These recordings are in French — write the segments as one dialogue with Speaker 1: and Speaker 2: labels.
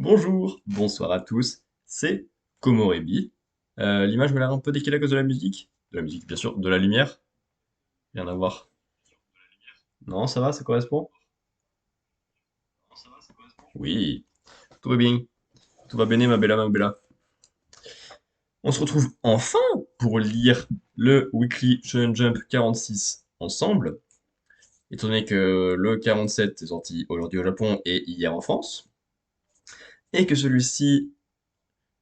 Speaker 1: Bonjour, bonsoir à tous, c'est Komorebi. L'image m'a l'air un peu décalée à cause de la musique. De la musique, bien sûr, de la lumière. Rien à voir. Non, ça va, ça correspond? Oui, tout va bien. Tout va bene, ma bella. On se retrouve enfin pour lire le Weekly Shonen Jump 46 ensemble, étant donné que le 47 est sorti aujourd'hui au Japon et hier en France, et que celui-ci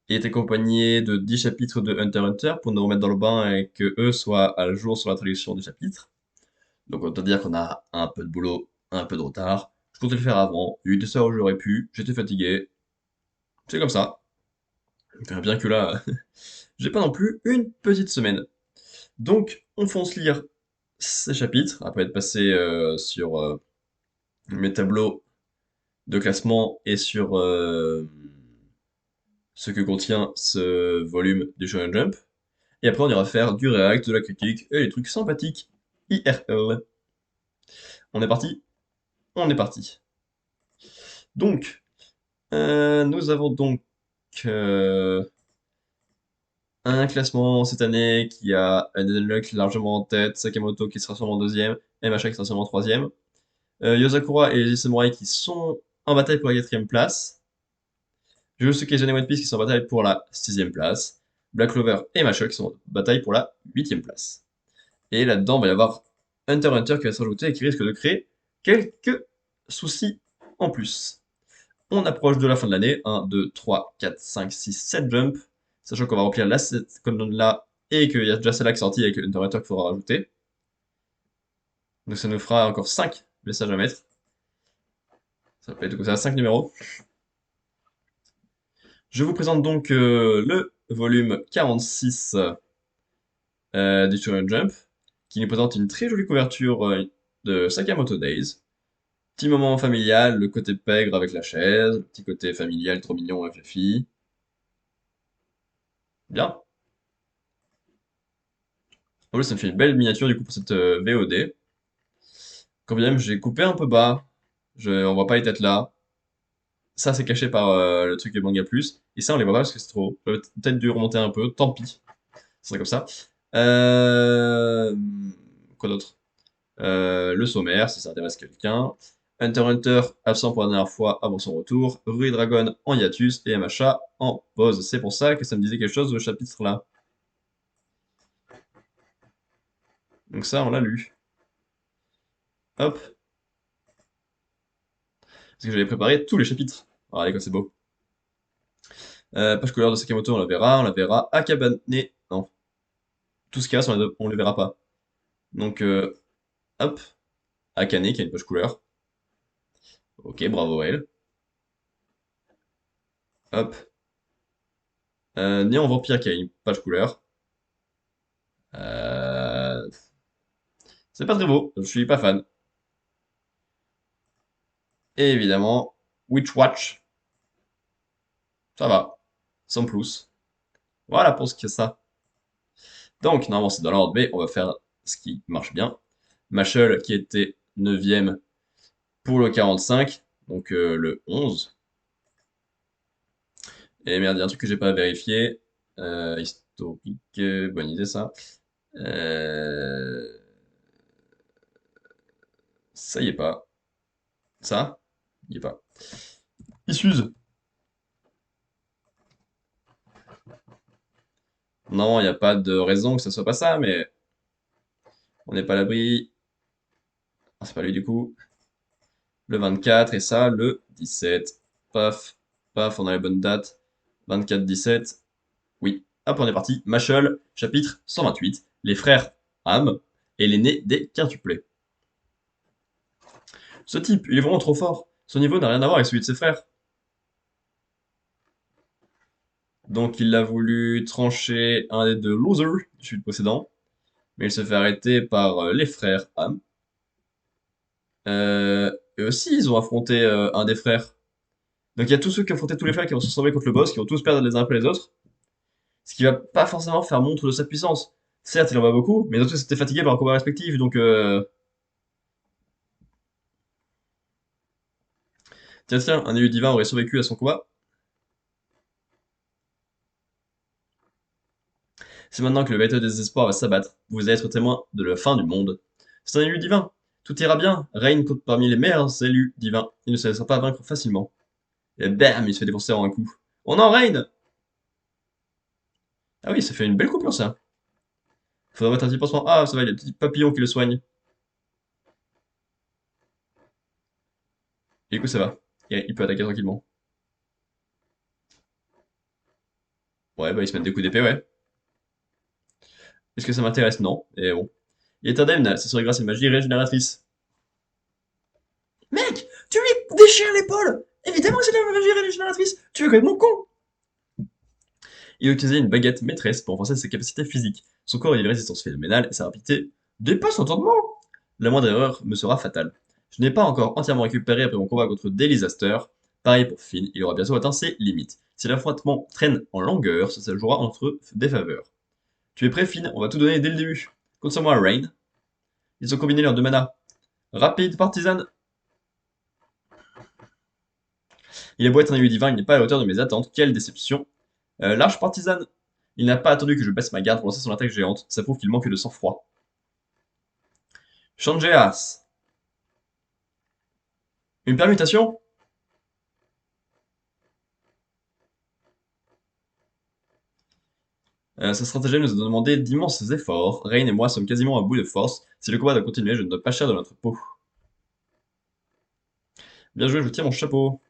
Speaker 1: est accompagné de 10 chapitres de Hunter x Hunter pour nous remettre dans le bain et que eux soient à jour sur la traduction des chapitres. Donc autant dire qu'on a un peu de boulot, un peu de retard. Je comptais le faire avant, il y a eu des soirs où j'aurais pu, j'étais fatigué, c'est comme ça. Bien que là, j'ai pas non plus une petite semaine. Donc on fonce lire ces chapitres, après être passé sur mes tableaux de classement et sur ce que contient ce volume du Shonen Jump. Et après on ira faire du react, de la critique et les trucs sympathiques IRL. On est parti? On est parti. Donc, nous avons donc euh, un classement cette année qui a Luck largement en tête, Sakamoto qui sera sûrement deuxième, et Masha qui sera sûrement troisième. Yozakura et les Samurai qui sont en bataille pour la quatrième place. Josuke et Johnny One Piece qui sont en bataille pour la sixième place. Black Clover et Masha qui sont en bataille pour la huitième place. Et là-dedans, il va y avoir Hunter x Hunter qui va se rajouter et qui risque de créer quelques soucis en plus. On approche de la fin de l'année. 1, 2, 3, 4, 5, 6, 7 jumps. Sachant qu'on va remplir cette colonne-là et qu'il y a déjà celle-là qui est sortie avec Hunter x Hunter qu'il faudra rajouter. Donc ça nous fera encore 5 messages à mettre. Ça peut être comme ça 5 numéros. Je vous présente donc le volume 46 du Shonen Jump, qui nous présente une très jolie couverture de Sakamoto Days. Petit moment familial, le côté pègre avec la chaise, le petit côté familial trop mignon avec la fille. Bien. En plus, ça me fait une belle miniature du coup pour cette VOD. Quand bien même, j'ai coupé un peu bas. On voit pas les têtes là. Ça, c'est caché par le truc de Manga Plus. Et ça, on les voit pas parce que c'est trop haut. J'aurais peut-être dû remonter un peu. Tant pis. C'est comme ça. Euh... Quoi d'autre? Le sommaire, si ça intéresse quelqu'un. Hunter x Hunter, absent pour la dernière fois avant son retour. Rui Dragon en hiatus et MHA en pause. C'est pour ça que ça me disait quelque chose de ce chapitre-là. Donc ça, on l'a lu. Hop. Parce que j'avais préparé tous les chapitres. Regardez comme c'est beau. Page couleur de Sakamoto, on la verra. On la verra. Akabane. Non. Tout ce qu'il y a, on les verra pas. Donc, hop. Akane, qui a une page couleur. Ok, bravo à elle. Hop. Néon Vampire, qui a une page couleur. Euh... C'est pas très beau. Je suis pas fan. Et évidemment, Witch Watch. Ça va. Sans plus. Voilà pour ce que ça. Donc, normalement, c'est dans l'ordre B. On va faire ce qui marche bien. Machel, qui était 9ème pour le 45. Donc, le 11. Et merde, il y a un truc que j'ai pas vérifié. Historique, bonne idée ça. Euh, Ça y est pas. Ça, y est pas. Issues. Non, il n'y a pas de raison que ça soit pas ça, mais on n'est pas à l'abri. Ah, c'est pas lui du coup. Le 24 et ça, le 17. Paf, paf, on a les bonnes dates. 24-17. Oui. Hop, on est parti. Machel, chapitre 128. Les frères Ham et l'aîné des quintuplés. Ce type, il est vraiment trop fort. Son niveau n'a rien à voir avec celui de ses frères. Donc il a voulu trancher un des deux losers du suite précédent, mais il se fait arrêter par les frères Ham. Et aussi, ils ont affronté un des frères. Donc il y a tous ceux qui ont affronté tous les frères qui vont se sauver contre le boss, qui vont tous perdre les uns après les autres, ce qui va pas forcément faire montre de sa puissance. Certes, il en va beaucoup, mais les autres étaient fatigués par un combat respectif, donc tiens, tiens, un élu divin aurait survécu à son combat. C'est maintenant que le véritable désespoir va s'abattre. Vous allez être témoin de la fin du monde. C'est un élu divin. Tout ira bien. Rain compte parmi les meilleurs élus divins. Il ne se laissera pas vaincre facilement. Et bam, il se fait défoncer en un coup. On en Rain! Ah oui, ça fait une belle coupure ça. Faudrait mettre un petit pansement. Ah, ça va, il y a des petits papillons qui le soignent. Et du coup, ça va. Il peut attaquer tranquillement. Ouais, bah, il se met des coups d'épée, ouais. Est-ce que ça m'intéresse? Non. Et bon. Il est indemne, ça serait grâce à une magie régénératrice. Mec, tu lui déchires l'épaule! Évidemment que c'est de la magie régénératrice! Tu es complètement con! Il utilisait une baguette maîtresse pour renforcer ses capacités physiques. Son corps a une résistance phénoménale et sa rapidité dépasse l'entendement. La moindre erreur me sera fatale. Je n'ai pas encore entièrement récupéré après mon combat contre Delisaster. Pareil pour Finn, il aura bientôt atteint ses limites. Si l'affrontement traîne en longueur, ça se jouera entre des faveurs. Tu es prêt, Finn? On va tout donner dès le début. Compte sur moi, Rain. Ils ont combiné leurs deux manas. Rapide, partisane. Il est beau être un élu divin, il n'est pas à la hauteur de mes attentes. Quelle déception. Large partisane. Il n'a pas attendu que je baisse ma garde pour lancer son attaque géante. Ça prouve qu'il manque de sang-froid. Changeas. Une permutation? Sa stratagème nous a demandé d'immenses efforts. Rain et moi sommes quasiment à bout de force. Si le combat doit continuer, je ne dois pas cher de notre peau. Bien joué, je vous tire mon chapeau.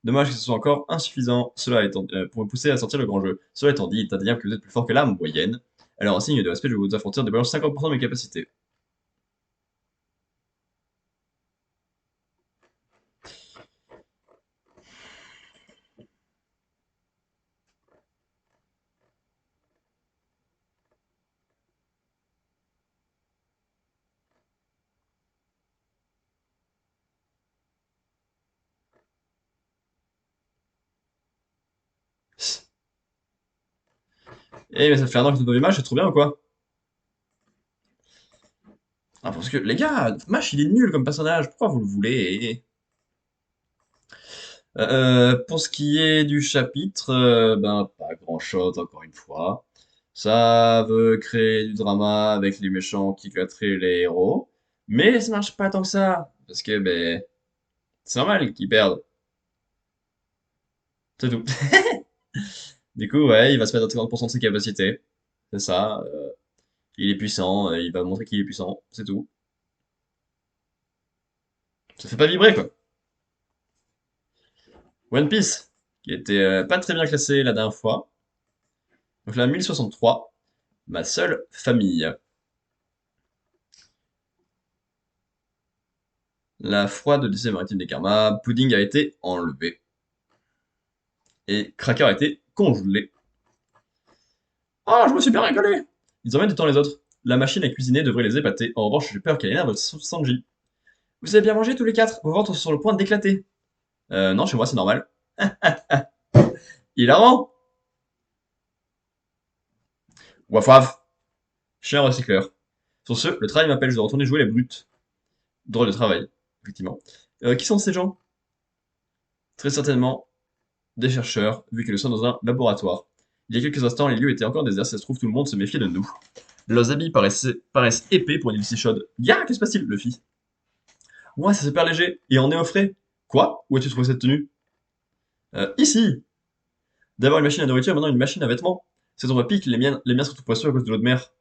Speaker 1: Dommage que ce soit encore insuffisant. Cela étant, pour me pousser à sortir le grand jeu. Cela étant dit, il est indéniable que vous êtes plus fort que la moyenne. Alors, en signe de respect, je vais vous affronter en débloquant 50% de mes capacités. Eh, mais ça fait un an que notre match, c'est trop bien ou quoi? Ah, parce que, les gars, Mash, il est nul comme personnage. Pourquoi vous le voulez? Pour ce qui est du chapitre, ben, pas grand-chose, encore une fois. Ça veut créer du drama avec les méchants qui éclateraient les héros. Mais ça marche pas tant que ça. Parce que, ben, c'est normal qu'ils perdent. C'est tout. Du coup, ouais, il va se mettre à 50% de ses capacités. C'est ça. Il est puissant, il va montrer qu'il est puissant. C'est tout. Ça fait pas vibrer, quoi. One Piece, qui était pas très bien classé la dernière fois. Donc là, 1063, ma seule famille. La froide lycée maritime des Karmas, Pudding a été enlevé. Et Cracker a été congelé. Ah, je me suis bien régalé! Ils emmènent du temps les autres. La machine à cuisiner devrait les épater. En revanche, j'ai peur qu'elle énerve Sanji. Vous avez bien mangé tous les quatre? Vos ventres sont sur le point d'éclater. Non, chez moi, c'est normal. Hilarant! Waf waf! Chien recycleur. Sur ce, le travail m'appelle, je dois retourner jouer les brutes. Drôle de travail, effectivement. Qui sont ces gens? Très certainement des chercheurs, vu que nous sommes dans un laboratoire. Il y a quelques instants, les lieux étaient encore déserts, ça se trouve, tout le monde se méfiait de nous. Leurs habits paraissent épais pour une île si chaude. Ya, que se passe-t-il, Luffy? Ouais, c'est super léger, et on est au frais. Quoi? Où as-tu trouvé cette tenue? Ici! D'abord une machine à nourriture, maintenant une machine à vêtements. C'est ton pique, les miens sont tout poisseux à cause de l'eau de mer.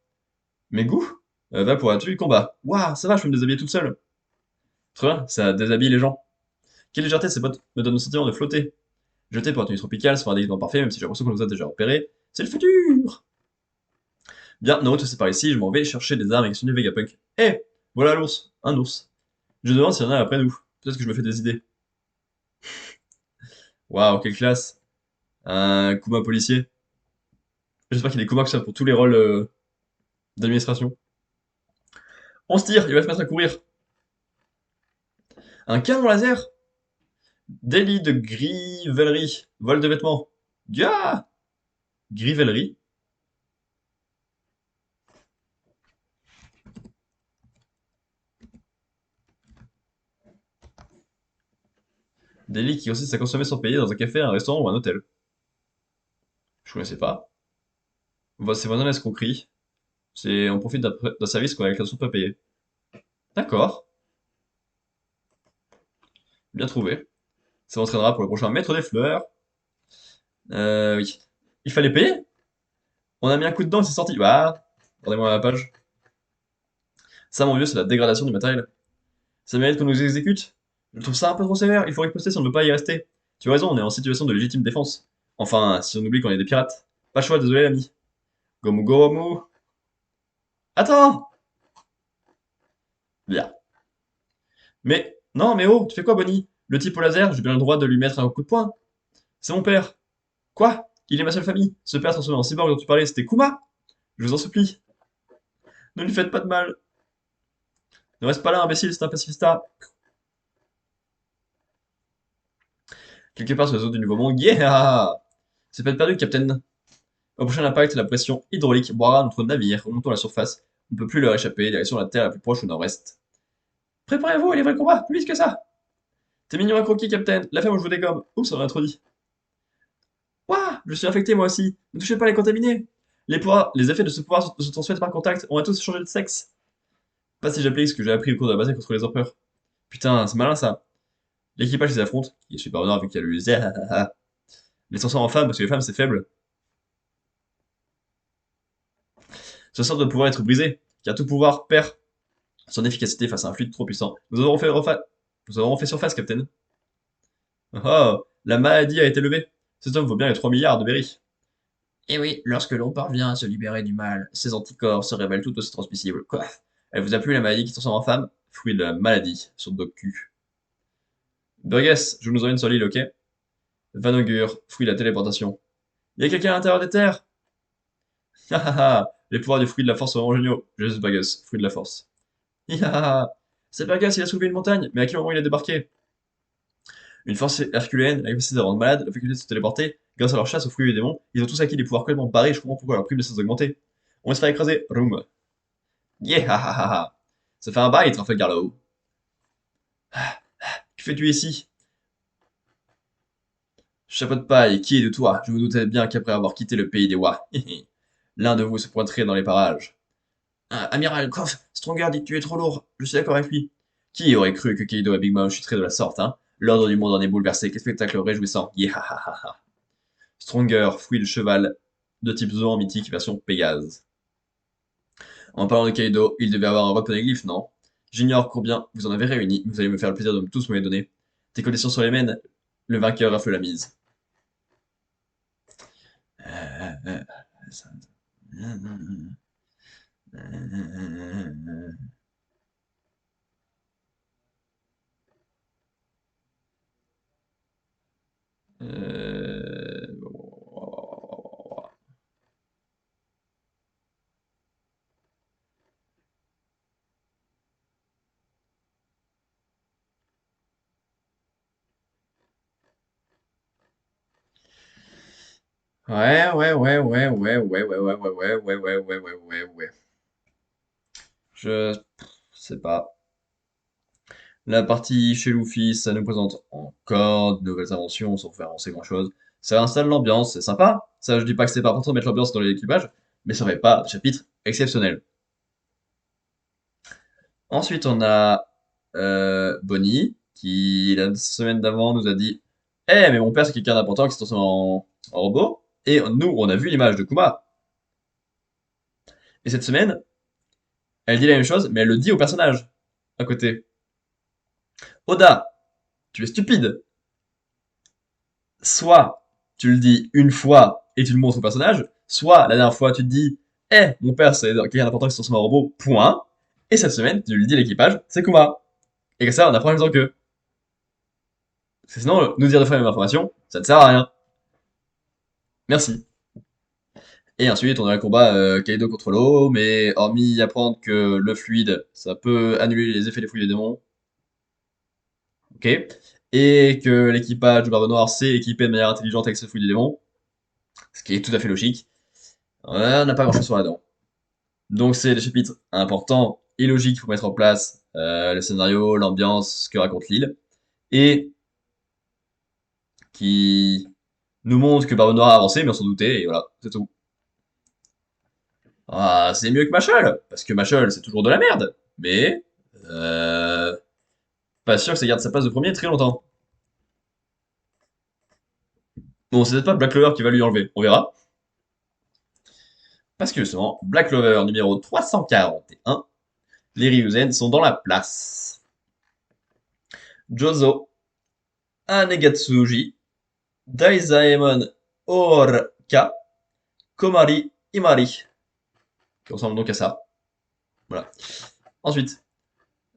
Speaker 1: Mes goûts? Va pour la tenue de combat. Waouh, ça va, je peux me déshabiller toute seule. Très bien, ça déshabille les gens. Quelle légèreté, ces bottes me donnent le sentiment de flotter. Jeté pour la tenue tropicale, c'est un déguisement parfait, même si j'ai l'impression qu'on nous a déjà repéré. C'est le futur! Bien, Naruto c'est par ici, je m'en vais chercher des armes et questionner Vegapunk. Eh! Voilà l'ours, un ours. Je demande s'il y en a après nous. Peut-être que je me fais des idées. Waouh, quelle classe! Un Kuma policier. J'espère qu'il est Kuma que ça pour tous les rôles d'administration. On se tire, il va se mettre à courir. Un canon laser? Délit de grivellerie, vol de vêtements. Gars! Grivellerie? Délit qui consiste à consommer sans payer dans un café, un restaurant ou un hôtel. Je connaissais pas. C'est vraiment l'escroquerie. On profite d'un service qu'on avec la pas payé. D'accord, bien trouvé. Ça m'entraînera pour le prochain maître des fleurs. Oui. Il fallait payer? On a mis un coup dedans et c'est sorti. Bah, regardez-moi la page. Ça, mon vieux, c'est la dégradation du matériel. Ça mérite qu'on nous exécute? Je trouve ça un peu trop sévère. Il faut riposter si on ne veut pas y rester. Tu as raison, on est en situation de légitime défense. Enfin, si on oublie qu'on est des pirates. Pas le choix, désolé, l'ami. Gomu gomu. Attends! Bien. Mais, non, mais oh, tu fais quoi, Bonnie? Le type au laser, j'ai bien le droit de lui mettre un coup de poing. C'est mon père. Quoi? Il est ma seule famille. Ce père transformé en cyborg dont tu parlais, c'était Kuma? Je vous en supplie. Ne lui faites pas de mal. Ne reste pas là, imbécile, c'est un pacifista. Quelque part sur les eaux du Nouveau Monde. Yeah! C'est pas perdu, Captain. Au prochain impact, la pression hydraulique boira notre navire, remontant à la surface. On ne peut plus leur échapper, direction la terre la plus proche au nord-est. Préparez-vous à livrer le combat, plus vite que ça! T'es mignon à croquis, Captain. La ferme où je vous dégomme. Oups, on l'a trop dit. Ouah, je suis infecté moi aussi. Ne touchez pas les contaminés. Les effets de ce pouvoir se transmettent par contact. On va tous changer de sexe. Pas si j'applique ce que j'ai appris au cours de la bataille contre les empereurs. Putain, c'est malin ça. L'équipage les affronte, qui est super au nord vu qu'il y a le les transforme en femmes parce que les femmes c'est faible. Ce sort de pouvoir être brisé, car tout pouvoir perd son efficacité face à un fluide trop puissant. Nous avons fait surface, Captain. Oh, la maladie a été levée. Cet homme vaut bien les 3 milliards de berry. Et oui, lorsque l'on parvient à se libérer du mal, ces anticorps se révèlent tout aussi transmissibles. Quoi? Elle vous a plu la maladie qui transforme en femme? Fruit de la maladie, sur Doku. Burgess, je nous emmène sur l'île, ok? Van Augure, fruit de la téléportation. Y a quelqu'un à l'intérieur des terres? Ha ha ha! Les pouvoirs du fruit de la force sont vraiment géniaux. Je suis Burgess, fruit de la force. Hi ha ha! C'est Burgess, il a soulevé une montagne, mais à quel moment il a débarqué? Une force herculéenne, la capacité de rendre malade, la faculté de se téléporter, grâce à leur chasse aux fruits et démons, ils ont tous acquis des pouvoirs complètement barrés, je comprends pourquoi leur prime de s'est augmentée. On va se faire écraser, Room. Yeah ha ha ha ha! Ça fait un bail, Trafalgar là-haut. Que fais-tu ici? Chapeau de paille, qui est de toi? Je me doutais bien qu'après avoir quitté le pays des Wa, l'un de vous se pointerait dans les parages. Ah, Amiral Koff, Stronger dit que tu es trop lourd. Je suis d'accord avec lui. Qui aurait cru que Kaido et Big Mom chuterait de la sorte, hein? L'ordre du monde en est bouleversé. Quel spectacle réjouissant. Yeah. Stronger, fruit de cheval, de type Zoan mythique, version Pégase. En parlant de Kaido, il devait avoir un reponeglyphe, non? J'ignore combien vous en avez réuni, mais vous allez me faire le plaisir de tous me les donner. Tes conditions sur les mènes, le vainqueur rafle la mise. Euh, euh, ça- Euh, ouais. Je sais pas. La partie chez Luffy, ça nous présente encore de nouvelles inventions sans faire avancer grand-chose. Ça installe l'ambiance, c'est sympa. Ça, je dis pas que c'est pas important de mettre l'ambiance dans l'équipage, mais ça fait pas de chapitre exceptionnel. Ensuite, on a Bonnie, qui la semaine d'avant nous a dit Eh, mais mon père, c'est quelqu'un d'important qui se transforme en robot. Et nous, on a vu l'image de Kuma. Et cette semaine, elle dit la même chose, mais elle le dit au personnage à côté. Oda, tu es stupide. Soit tu le dis une fois et tu le montres au personnage, soit la dernière fois tu te dis Eh, mon père, c'est quelqu'un d'important qui se transforme en robot, point. Et cette semaine, tu lui dis à l'équipage, c'est Kuma. Et comme ça, on apprend en même temps qu'eux. Parce que sinon, nous dire deux fois la même information, ça ne sert à rien. Merci. Et ensuite, on a le combat Kaido contre l'eau, mais hormis apprendre que le fluide, ça peut annuler les effets des fouilles des démons, ok, et que l'équipage de Barbe Noire s'est équipé de manière intelligente avec ce fouille des démons, ce qui est tout à fait logique, on n'a pas grand-chose sur la dent. Donc c'est des chapitres importants et logiques pour mettre en place le scénario, l'ambiance, ce que raconte l'île, et qui nous montrent que Barbe Noire a avancé, mais on s'en doutait, et voilà, c'est tout. Ah, c'est mieux que Machol, parce que Machol, c'est toujours de la merde. Mais, euh, pas sûr que ça garde sa place de premier très longtemps. Bon, c'est peut-être pas Black Clover qui va lui enlever, on verra. Parce que justement, Black Clover numéro 341, les Ryuzen sont dans la place. Jozo, Anegatsuji, Daizaemon Orka, Komari Imari, qui ressemble donc à ça. Voilà. Ensuite,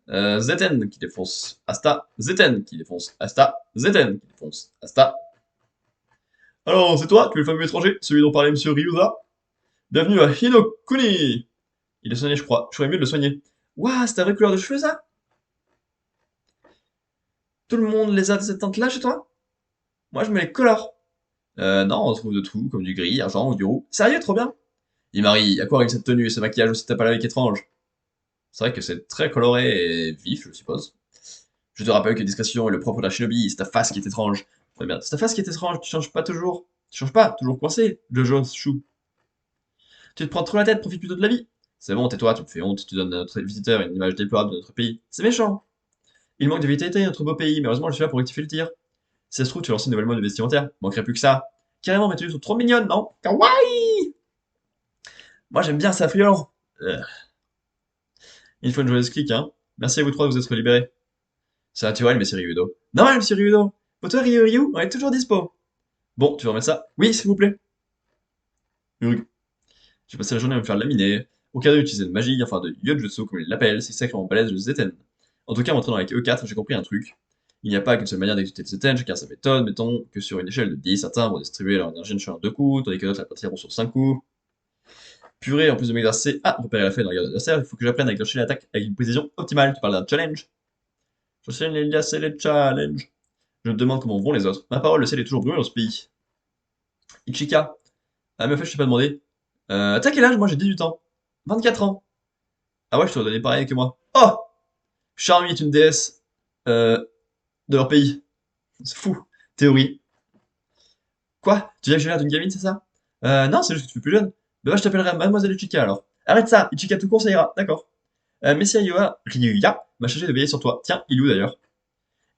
Speaker 1: Zeten qui défonce Asta, Zeten qui défonce Asta, Zeten qui défonce Asta. Alors, c'est toi, tu es le fameux étranger, celui dont parlait Monsieur Ryuza? Bienvenue à Hinokuni. Il est soigné, je crois. Je ferais mieux de le soigner. Ouah, c'est ta vraie couleur de cheveux, ça? Tout le monde les a de cette teinte-là chez toi? Moi, je me les colore. Non, on trouve de tout, comme du gris, argent ou du roux. Sérieux, trop bien. Imari, à quoi arrive cette tenue et ce maquillage aussi tape à l'œil étrange? C'est vrai que c'est très coloré et vif, je suppose. Je te rappelle que discrétion est le propre d'un shinobi, c'est ta face qui est étrange. Ouais, merde, c'est ta face qui est étrange, tu changes pas toujours. Tu changes pas, toujours coincé, Jojo Chou. Tu te prends trop la tête, profite plutôt de la vie. C'est bon, tais-toi, tu me fais honte, tu donnes à notre visiteur une image déplorable de notre pays. C'est méchant. Il manque de vitalité notre beau pays, mais heureusement je suis là pour rectifier le tir. Si ça se trouve, tu lances une nouvelle mode vestimentaire. Manquerait plus que ça. Carrément, mes tenues sont trop mignonnes, non? Kawaii! Moi j'aime bien ça, friand. Une fois une joyeuse clique, hein. Merci à vous trois de vous être libérés. C'est naturel, monsieur Ryudo. Normal, monsieur Ryudo. Pour toi, Ryu, on est toujours dispo. Bon, tu veux remettre ça? Oui, s'il vous plaît. Ryu. J'ai passé la journée à me faire laminer. Au cas d'utiliser de magie, enfin de Yojutsu comme ils l'appellent, c'est sacrément balèze le Zeten. En tout cas, en entraînant avec E4, j'ai compris un truc. Il n'y a pas qu'une seule manière d'exécuter le Zeten, chacun sa méthode. Mettons que sur une échelle de 10, certains vont distribuer leur énergie en 2 coups, tandis que d'autres la partiront sur 5 coups. Purée, en plus de m'exercer à repérer la feuille dans le regard de l'adversaire, il faut que j'apprenne à déclencher l'attaque avec une précision optimale. Tu parles d'un challenge? Je sais, les c'est les challenges. Je me demande comment vont les autres. Ma parole, le ciel est toujours brûlé dans ce pays. Ichika. Ah, mais en fait, je t'ai pas demandé. T'as quel âge? Moi, j'ai 18 ans. 24 ans. Ah ouais, je t'aurais donné pareil que moi. Oh! Charmy est une déesse de leur pays. C'est fou. Théorie. Quoi? Tu dis que j'ai l'air d'une gamine, c'est ça? Non, c'est juste que tu es plus jeune. Bah, je t'appellerai Mademoiselle Ichika alors. Arrête ça, Ichika tout court, ça ira, d'accord. Messia Ryuya m'a chargé de veiller sur toi. Tiens, il est où d'ailleurs?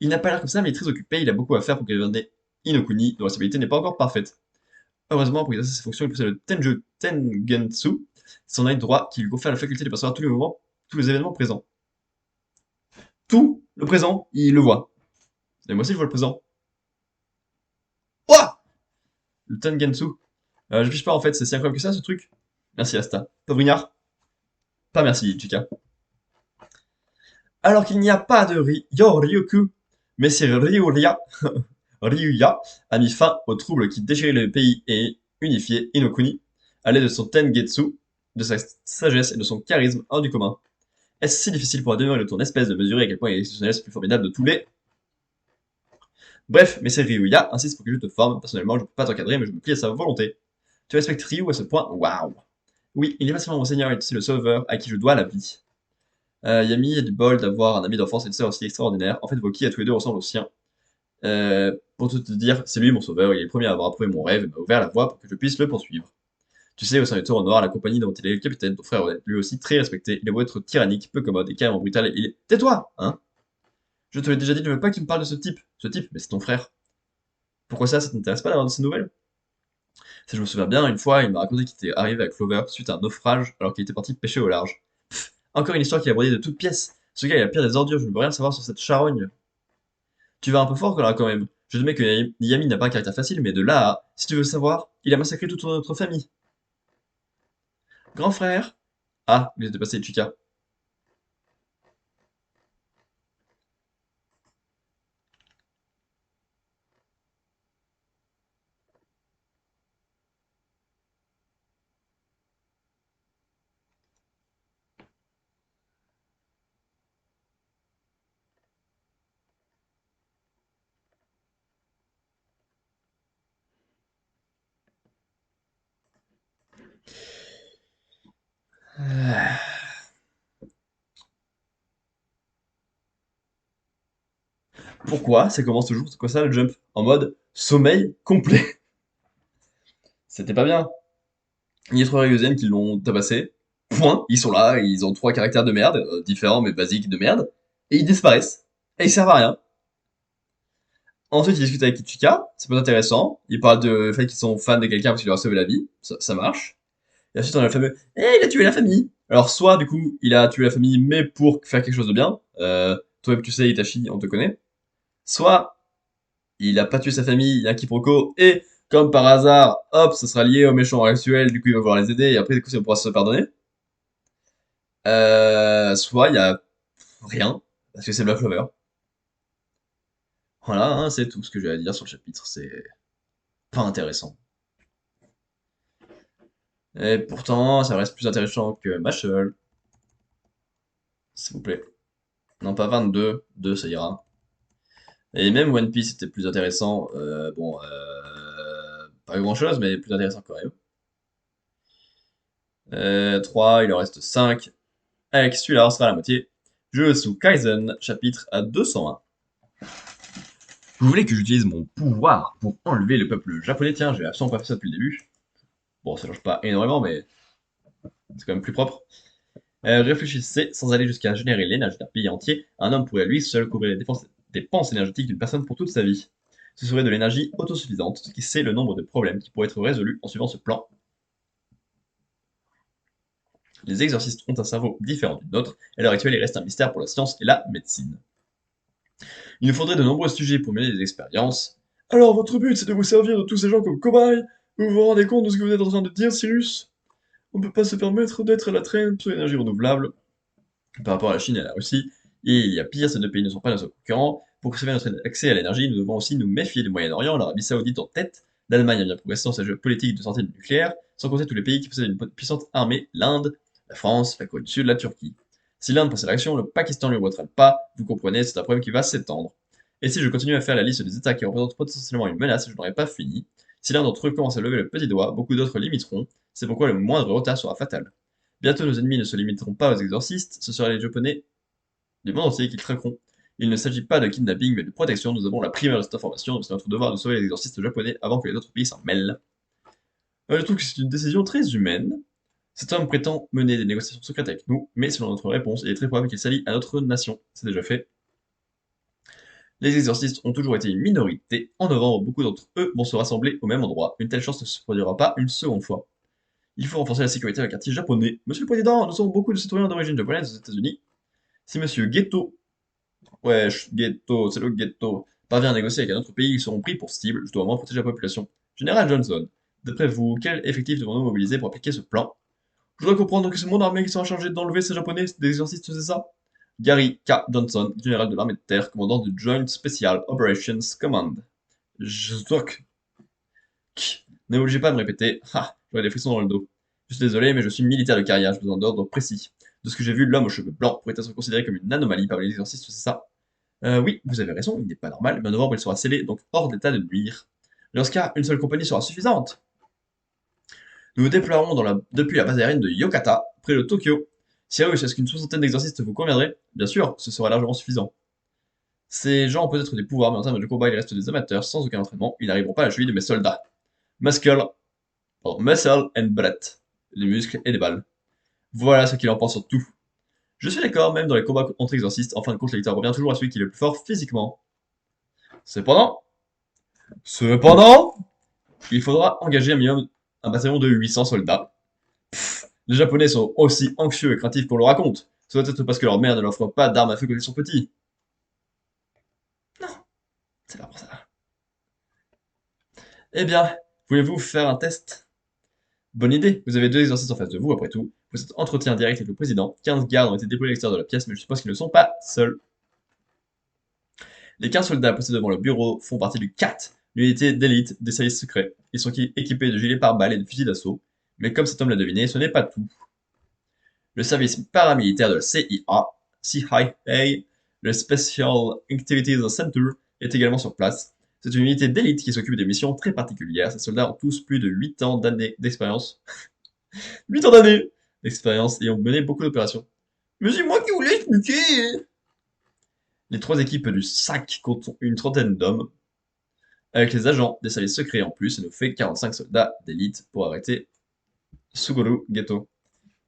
Speaker 1: Il n'a pas l'air comme ça, mais il est très occupé, il a beaucoup à faire pour gouverner Inokuni, dont la stabilité n'est pas encore parfaite. Heureusement, pour exercer ses fonctions, il possède le Tenju Tengensu, son œil droit qui lui confère la faculté de percevoir tous les mouvements, tous les événements présents. Tout le présent, il le voit. Et moi aussi, je vois le présent. Ouah! Le Tengensu. Je piche pas en fait, c'est si incroyable que ça ce truc. Merci Asta. Pauvrignard. Pas merci, Chika. Alors qu'il n'y a pas de Yoryoku, mais c'est Ryuya a mis fin aux troubles qui déchiraient le pays et unifié Inokuni à l'aide de son Tengetsu, de sa sagesse et de son charisme hors du commun. Est-ce si difficile pour un demi-heure de ton espèce de mesurer à quel point il est exceptionnel, c'est le plus formidable de tous les... Bref, mais c'est Ryuya insiste pour que je te forme. Personnellement, je ne peux pas t'encadrer, mais je me plie à sa volonté. Tu respectes Ryu à ce point? Waouh! Oui, il est facilement mon seigneur et aussi le sauveur à qui je dois la vie. Yami a du bol d'avoir un ami d'enfance et une sœur aussi extraordinaire. En fait, vos ki à tous les deux ressemblent aux siens. Pour tout te dire, c'est lui mon sauveur, il est le premier à avoir approuvé mon rêve et m'a ouvert la voie pour que je puisse le poursuivre. Tu sais, au sein du Taureau Noir, la compagnie dont il est le capitaine, ton frère est lui aussi très respecté. Il est beau être tyrannique, peu commode et carrément brutal. Il est... Tais-toi, hein? Je te l'ai déjà dit, je ne veux pas que tu me parles de ce type. Ce type, mais c'est ton frère. Pourquoi ça t'intéresse pas d'avoir de ces nouvelles? Si je me souviens bien, une fois, il m'a raconté qu'il était arrivé à Clover suite à un naufrage alors qu'il était parti pêcher au large. Encore une histoire qui a brillé de toutes pièces. Ce gars, il a pire des ordures, je ne veux rien savoir sur cette charogne. Tu vas un peu fort là quand même. Je te mets que Yami n'a pas un caractère facile, mais de là à, si tu veux savoir, il a massacré toute notre famille. Grand frère? Ah, il vient de passer Chica. Pourquoi ça commence toujours comme ça le jump? En mode sommeil complet. C'était pas bien. Il y a 3 Ryuzen qui l'ont tabassé. Point. Ils sont là, ils ont 3 caractères de merde, différents mais basiques de merde. Et ils disparaissent. Et ils servent à rien. Ensuite, ils discutent avec Ichika, c'est pas intéressant. Ils parlent de fait qu'ils sont fans de quelqu'un parce qu'il leur a sauvé la vie. Ça marche. Et ensuite, on a le fameux il a tué la famille. Alors, soit, du coup, il a tué la famille, mais pour faire quelque chose de bien. Toi-même, tu sais, Itachi, on te connaît. Soit, il a pas tué sa famille, il y a un quiproquo, et comme par hasard, hop, ça sera lié au méchant actuel, du coup, il va vouloir les aider, et après, du coup, ça pourra se pardonner. Soit, il y a rien, parce que c'est Black Clover. Voilà, hein, c'est tout ce que j'ai à dire sur le chapitre. C'est pas intéressant. Et pourtant, ça reste plus intéressant que Mashal, s'il vous plaît. Non, pas 22, 2 ça ira. Et même One Piece était plus intéressant. Bon, pas grand chose, mais plus intéressant quand même. 3, il en reste 5. Avec celui-là, on sera à la moitié. Jujutsu Kaisen, chapitre à 201. Vous voulez que j'utilise mon pouvoir pour enlever le peuple japonais? Tiens, j'ai absolument pas fait ça depuis le début. Bon, ça change pas énormément, mais c'est quand même plus propre. Réfléchissez sans aller jusqu'à générer l'énergie d'un pays entier. Un homme pourrait lui seul couvrir les dépenses énergétiques d'une personne pour toute sa vie. Ce serait de l'énergie autosuffisante, ce qui sait le nombre de problèmes qui pourraient être résolus en suivant ce plan. Les exorcistes ont un cerveau différent du nôtre, et à l'heure actuelle il reste un mystère pour la science et la médecine. Il nous faudrait de nombreux sujets pour mener des expériences. Alors votre but c'est de vous servir de tous ces gens comme cobayes? Vous vous rendez compte de ce que vous êtes en train de dire, Cyrus? On ne peut pas se permettre d'être à la traîne sur l'énergie renouvelable. Par rapport à la Chine et à la Russie, et il y a pire, ces deux pays ne sont pas nos concurrents. Pour conserver notre accès à l'énergie, nous devons aussi nous méfier du Moyen-Orient, l'Arabie Saoudite en tête. L'Allemagne a bien progressé dans sa politique de sortie du nucléaire, sans compter tous les pays qui possèdent une puissante armée, l'Inde, la France, la Corée du Sud, la Turquie. Si l'Inde passe à l'action, le Pakistan ne lui retraite pas, vous comprenez, c'est un problème qui va s'étendre. Et si je continue à faire la liste des États qui représentent potentiellement une menace, je n'aurai pas fini. Si l'un d'entre eux commence à lever le petit doigt, beaucoup d'autres limiteront, c'est pourquoi le moindre retard sera fatal. Bientôt nos ennemis ne se limiteront pas aux exorcistes, ce sera les Japonais du monde entier qui traqueront. Il ne s'agit pas de kidnapping mais de protection, nous avons la primeur de cette information, c'est notre devoir de sauver les exorcistes japonais avant que les autres pays s'en mêlent. Je trouve que c'est une décision très humaine. Cet homme prétend mener des négociations secrètes avec nous, mais selon notre réponse, il est très probable qu'il s'allie à notre nation. C'est déjà fait. Les exorcistes ont toujours été une minorité. En novembre, beaucoup d'entre eux vont se rassembler au même endroit. Une telle chance ne se produira pas une seconde fois. Il faut renforcer la sécurité d'un quartier japonais. Monsieur le Président, nous avons beaucoup de citoyens d'origine japonaise aux États-Unis. Si Monsieur Ghetto, wesh, Ghetto, c'est le Ghetto, parvient à négocier avec un autre pays, ils seront pris pour cible. Je dois au moins protéger la population. Général Johnson, d'après vous, quel effectif devons-nous mobiliser pour appliquer ce plan? Je dois comprendre que c'est mon armée qui sera chargée d'enlever ces japonais, des exorcistes, c'est ça? Gary K. Johnson, général de l'armée de terre, commandant du Joint Special Operations Command. Jzok. N'obligez pas à me répéter. Ah, j'aurais des frissons dans le dos. Je suis désolé, mais je suis militaire de carrière, j'ai besoin d'ordres précis. De ce que j'ai vu, l'homme aux cheveux blancs pourrait être considéré comme une anomalie parmi les exorcistes, c'est ça? Oui, vous avez raison, il n'est pas normal, mais en novembre il sera scellé, donc hors d'état de nuire. Dans ce cas, une seule compagnie sera suffisante. Nous nous déploierons depuis la base aérienne de Yokata, près de Tokyo. Cyrus, est-ce qu'une soixantaine d'exorcistes vous conviendrait? Bien sûr, ce sera largement suffisant. Ces gens ont peut-être des pouvoirs, mais en termes de combat, ils restent des amateurs sans aucun entraînement. Ils n'arriveront pas à la cheville de mes soldats. Muscle, muscle and bullet. Les muscles et les balles. Voilà ce qu'il en pense sur tout. Je suis d'accord, même dans les combats entre exorcistes, en fin de compte, la victoire revient toujours à celui qui est le plus fort physiquement. Cependant, cependant, il faudra engager un minimum un bataillon de 800 soldats. Les Japonais sont aussi anxieux et craintifs qu'on le raconte. Ça doit être parce que leur mère ne leur offre pas d'armes à feu quand ils sont petits. Non, c'est pas pour ça. Eh bien, voulez-vous faire un test? Bonne idée, vous avez deux exorcistes en face de vous, après tout. Vous êtes entretien direct avec le président. 15 gardes ont été déployés à l'extérieur de la pièce, mais je suppose qu'ils ne sont pas seuls. Les 15 soldats postés devant le bureau font partie du CAT, l'unité d'élite des services secrets. Ils sont équipés de gilets pare-balles et de fusils d'assaut. Mais comme cet homme l'a deviné, ce n'est pas tout. Le service paramilitaire de la CIA, le Special Activities Center, est également sur place. C'est une unité d'élite qui s'occupe des missions très particulières. Ces soldats ont tous plus de 8 ans d'années d'expérience. 8 ans d'années d'expérience et ont mené beaucoup d'opérations. Mais c'est moi qui vous l'ai expliqué. Les 3 équipes du SAC comptent une trentaine d'hommes. Avec les agents des services secrets en plus, ça nous fait 45 soldats d'élite pour arrêter Suguru Ghetto.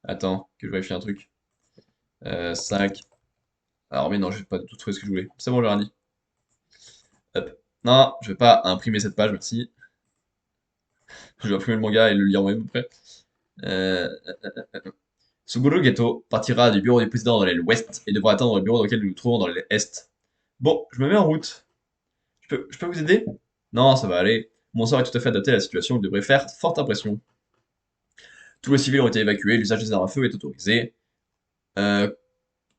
Speaker 1: Attends, que je vérifie un truc. 5. Alors, mais non, je vais pas du tout trouver ce que je voulais. C'est bon, j'ai rien dit. Hop. Non, je vais pas imprimer cette page, merci. Je vais imprimer le manga et le lire moi-même après. Euh, Suguru Geto partira du bureau du président dans l'aile ouest et devra atteindre le bureau dans lequel nous nous trouvons dans l'aile est. Bon, je me mets en route. Je peux vous aider? Non, ça va aller. Mon sort est tout à fait adapté à la situation, il devrait faire forte impression. Tous les civils ont été évacués, l'usage des armes à feu est autorisé. Euh,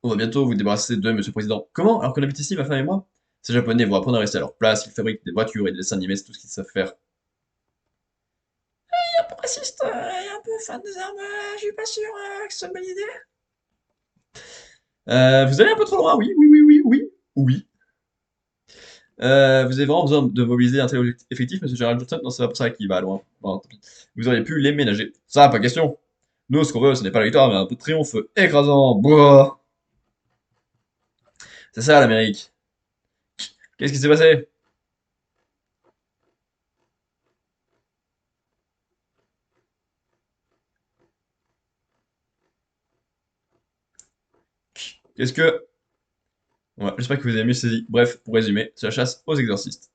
Speaker 1: on va bientôt vous débarrasser de Monsieur le Président. Comment? Alors qu'on habite ici, ma femme et moi? Ces Japonais vont apprendre à rester à leur place, ils fabriquent des voitures et des dessins animés, c'est tout ce qu'ils savent faire. Un peu raciste et un peu fan des armes, je suis pas sûr que ce soit une bonne idée. Vous allez un peu trop loin, oui, oui, oui, oui, oui, oui. Vous avez vraiment besoin de mobiliser un tel effectif, monsieur Gérald Johnson? Non, c'est pas pour ça qu'il va loin. Bon, tant pis. Vous auriez pu les ménager. Ça, pas question. Nous, ce qu'on veut, ce n'est pas la victoire, mais un peu de triomphe écrasant. Boah. C'est ça, l'Amérique. Qu'est-ce qui s'est passé? Qu'est-ce que... Ouais, j'espère que vous avez mieux saisi. Bref, pour résumer, c'est la chasse aux exorcistes.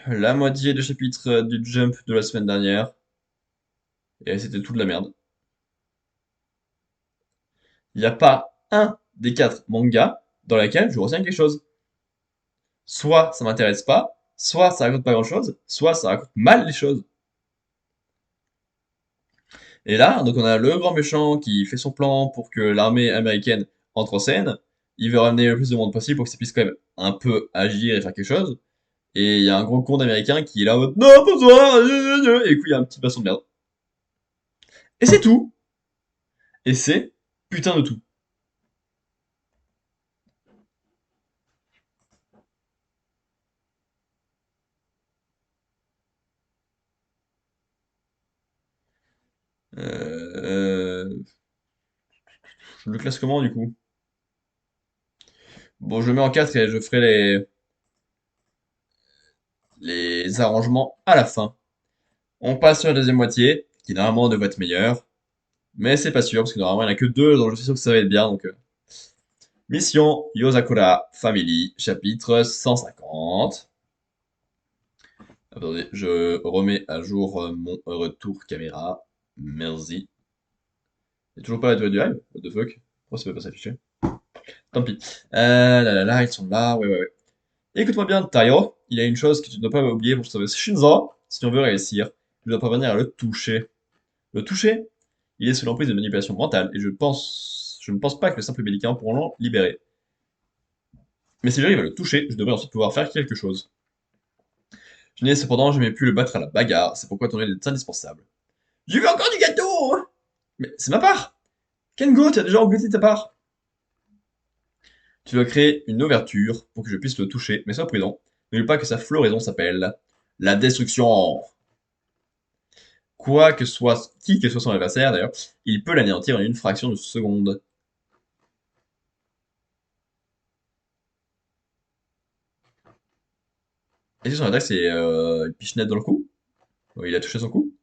Speaker 1: La moitié du chapitre du Jump de la semaine dernière, et c'était toute de la merde. Il n'y a pas un des 4 mangas dans lesquels je retiens quelque chose. Soit ça m'intéresse pas, soit ça raconte pas grand-chose, soit ça raconte mal les choses. Et là, donc on a le grand méchant qui fait son plan pour que l'armée américaine entre en scène. Il veut ramener le plus de monde possible pour que ça puisse quand même un peu agir et faire quelque chose. Et il y a un gros con d'américain qui est là en mode non, pas besoin, et du coup il y a un petit basson de merde. Et c'est tout. Et c'est putain de tout. Je le classe comment du coup? Bon, je le mets en 4 et je ferai les arrangements à la fin. On passe sur la deuxième moitié, qui normalement devrait être meilleure. Mais c'est pas sûr, parce que normalement il n'y en a que deux, donc je suis sûr que ça va être bien. Donc, Mission Yosakura Family, chapitre 150. Attendez, je remets à jour mon retour caméra. Merci. Il n'y a toujours pas la durée du live? What the fuck? Pourquoi ça peut pas s'afficher? Tant pis. Là, là, là, ils sont là, ouais, ouais, ouais. Écoute-moi bien, Tayo. Il y a une chose que tu ne dois pas oublier pour sauver Shinzo. Si on veut réussir, tu dois parvenir à le toucher. Le toucher? Il est sous l'emprise de manipulation mentale, et je ne pense pas que le simple médicament pourront l'en libérer. Mais si j'arrive à le toucher, je devrais ensuite pouvoir faire quelque chose. Je n'ai cependant jamais pu le battre à la bagarre, c'est pourquoi ton aide est indispensable. Je veux encore du gâteau! Mais c'est ma part! Kengo, tu as déjà englouti ta part! Tu dois créer une ouverture pour que je puisse le toucher, mais sois prudent. N'oublie pas que sa floraison s'appelle la destruction. Quoi que soit, qui que soit son adversaire d'ailleurs, il peut l'anéantir en une fraction de seconde. Est-ce que son attaque c'est une pichenette dans le cou? Oui, il a touché son cou.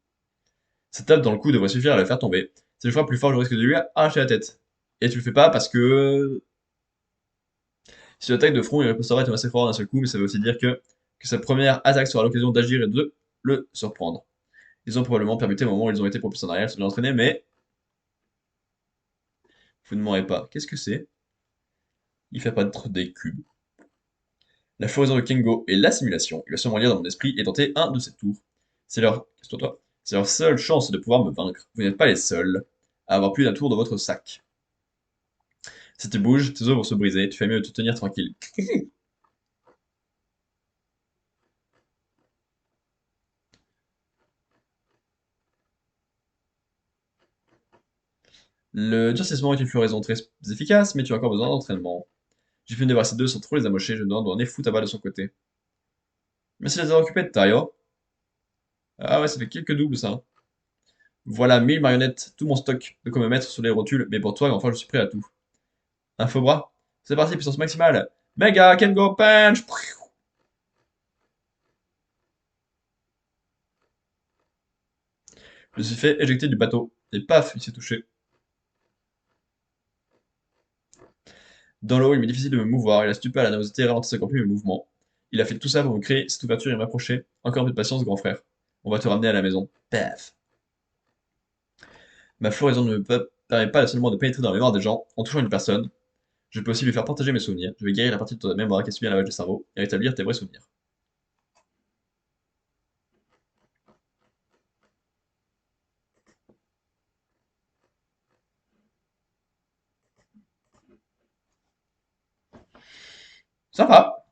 Speaker 1: Cette tape dans le cou devrait suffire à le faire tomber. Si je frappe plus fort, je risque de lui arracher la tête. Et tu le fais pas parce que si tu attaques de front, il ripostera et te massacrera d'un seul coup, mais ça veut aussi dire que sa première attaque sera l'occasion d'agir et de le surprendre. Ils ont probablement permuté au moment où ils ont été propulsés en arrière, ils se sont entraînés, mais vous ne m'aurez pas. Qu'est-ce que c'est? Il fait apparaître des cubes. La floraison de Kengo et la simulation. Il va sûrement lire dans mon esprit et tenter un de ces tours. C'est leur... toi C'est leur seule chance de pouvoir me vaincre. Vous n'êtes pas les seuls à avoir plus d'un tour dans votre sac. Si tu bouges, tes os vont se briser, tu fais mieux de te tenir tranquille. Le durcissement est une floraison très efficace, mais tu as encore besoin d'entraînement. J'ai pu me débarrasser d'eux sans trop les amocher, je dois en donner foutre à bas de son côté. Merci de les avoir occupés, Tario. Ah ouais, ça fait quelques doubles, ça. Voilà, 1000 marionnettes, tout mon stock, de quoi me mettre sur les rotules, mais pour toi, enfin, je suis prêt à tout. Infobras, c'est parti, puissance maximale. Mega Kengo Punch! Je me suis fait éjecter du bateau, et paf, il s'est touché. Dans l'eau, il m'est difficile de me mouvoir, et la stupeur et la nervosité ralentissent encore plus mes mouvements. Il a fait tout ça pour me créer cette ouverture et m'approcher. Encore un peu de patience, grand frère. On va te ramener à la maison. Paf. Ma floraison ne permet pas seulement de pénétrer dans la mémoire des gens en touchant une personne. Je peux aussi lui faire partager mes souvenirs. Je vais guérir la partie de ta mémoire qui a subi un lavage de cerveau et rétablir tes vrais souvenirs. Sympa.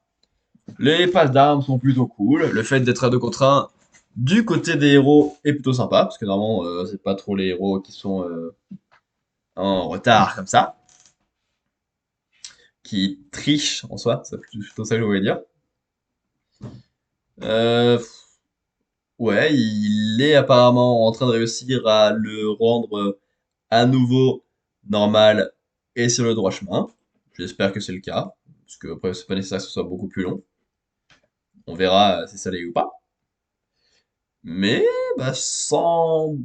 Speaker 1: Les passes d'armes sont plutôt cool. Le fait d'être à 2 contre 1 du côté des héros est plutôt sympa, parce que normalement, c'est pas trop les héros qui sont en retard comme ça, qui trichent en soi, c'est plutôt ça que je voulais dire. Euh, ouais, il est apparemment en train de réussir à le rendre à nouveau normal et sur le droit chemin. J'espère que c'est le cas, parce que après, c'est pas nécessaire que ce soit beaucoup plus long. On verra si ça l'est ou pas. Mais bah, sans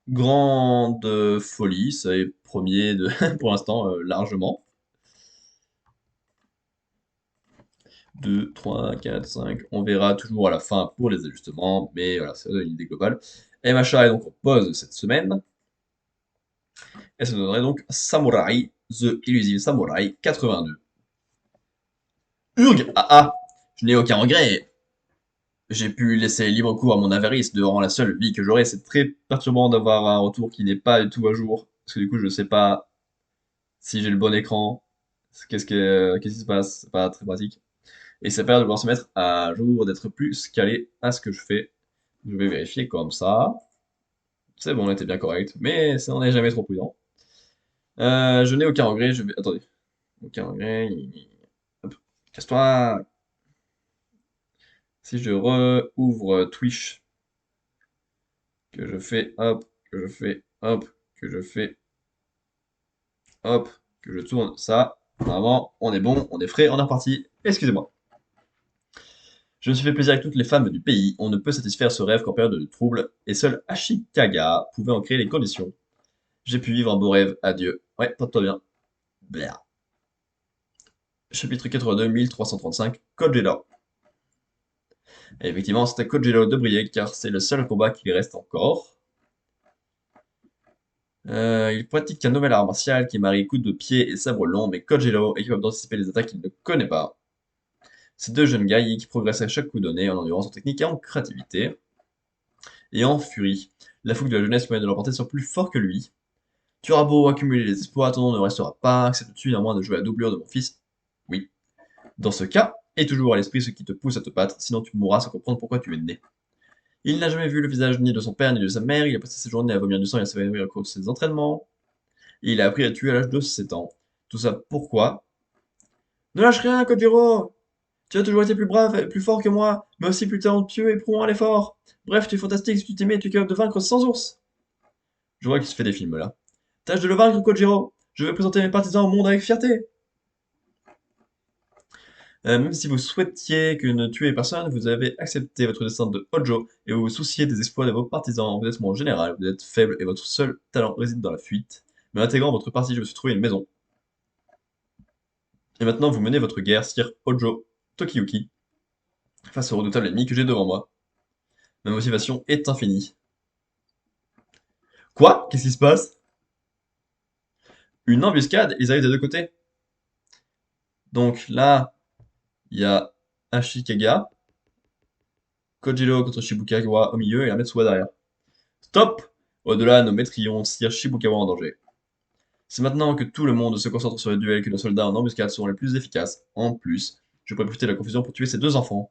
Speaker 1: grande folie, ça est premier de, pour l'instant largement. 2, 3, 4, 5. On verra toujours à la fin pour les ajustements, mais voilà, ça donne une idée globale. MHA est donc en pause cette semaine, et ça donnerait donc Samurai, The Illusive Samurai 82. Urg! Ah ah! Je n'ai aucun regret. J'ai pu laisser libre cours à mon avarice durant la seule vie que j'aurai. C'est très perturbant d'avoir un retour qui n'est pas du tout à jour, parce que du coup, je ne sais pas si j'ai le bon écran. Qu'est-ce qui se passe? C'est pas très pratique. Et ça permet de pouvoir se mettre à jour, d'être plus calé à ce que je fais. Je vais vérifier comme ça. C'est bon, on était bien correct, mais ça n'en est jamais trop prudent. Je n'ai aucun regret, je vais... Attendez. Aucun regret. Hop. Casse-toi. Si je rouvre Twitch, que je fais hop, que je fais hop, que je fais hop, que je tourne ça, normalement, on est bon, on est frais, on est reparti. Excusez-moi. Je me suis fait plaisir avec toutes les femmes du pays. On ne peut satisfaire ce rêve qu'en période de trouble, et seul Ashikaga pouvait en créer les conditions. J'ai pu vivre un beau rêve. Adieu. Ouais, porte-toi bien. Blah. Chapitre 82, 1335, Kojiro. Et effectivement, c'était Kojiro de briller, car c'est le seul combat qui lui reste encore. Il pratique un nouvel art martial qui marie coups de pied et sabre long, mais Kojiro est capable d'anticiper les attaques qu'il ne connaît pas. Ces deux jeunes guerriers qui progressent à chaque coup donné en endurance, en technique et en créativité. Et en furie. La fougue de la jeunesse permet de l'emporter sur plus fort que lui. Tu auras beau accumuler les exploits, ton nom ne restera pas, acceptes-tu néanmoins de jouer à doublure de mon fils? Oui. Dans ce cas, aie toujours à l'esprit ce qui te pousse à te battre, sinon tu mourras sans comprendre pourquoi tu es né. Il n'a jamais vu le visage ni de son père ni de sa mère, il a passé ses journées à vomir du sang et à s'évanouir au cours de ses entraînements. Et il a appris à tuer à l'âge de 7 ans. Tout ça pourquoi? Ne lâche rien, Kojiro! Tu as toujours été plus brave et plus fort que moi, mais aussi plus talentueux et prouant à l'effort. Bref, tu es fantastique, si tu t'aimais, tu es capable de vaincre sans ours. Je vois qu'il se fait des films là. Tâche de le vaincre, Kojiro. Je vais présenter mes partisans au monde avec fierté. Même si vous souhaitiez que ne tuez personne, vous avez accepté votre destin de Hojo et vous vous souciez des exploits de vos partisans. Vous êtes mon général, vous êtes faible et votre seul talent réside dans la fuite. Mais en intégrant votre parti, je me suis trouvé une maison. Et maintenant, vous menez votre guerre, Sir Hojo Tokiyuki, face au redoutable ennemi que j'ai devant moi. Ma motivation est infinie. Quoi? Qu'est-ce qui se passe? Une embuscade? Ils arrivent des deux côtés. Donc là, il y a Ashikaga, Kojiro contre Shibukawa au milieu et un Metsuwa derrière. Stop! Au-delà, nos maîtrions tirent Shibukawa en danger. C'est maintenant que tout le monde se concentre sur le duel que nos soldats en embuscade seront les plus efficaces. En plus, je pourrais profiter de la confusion pour tuer ces deux enfants.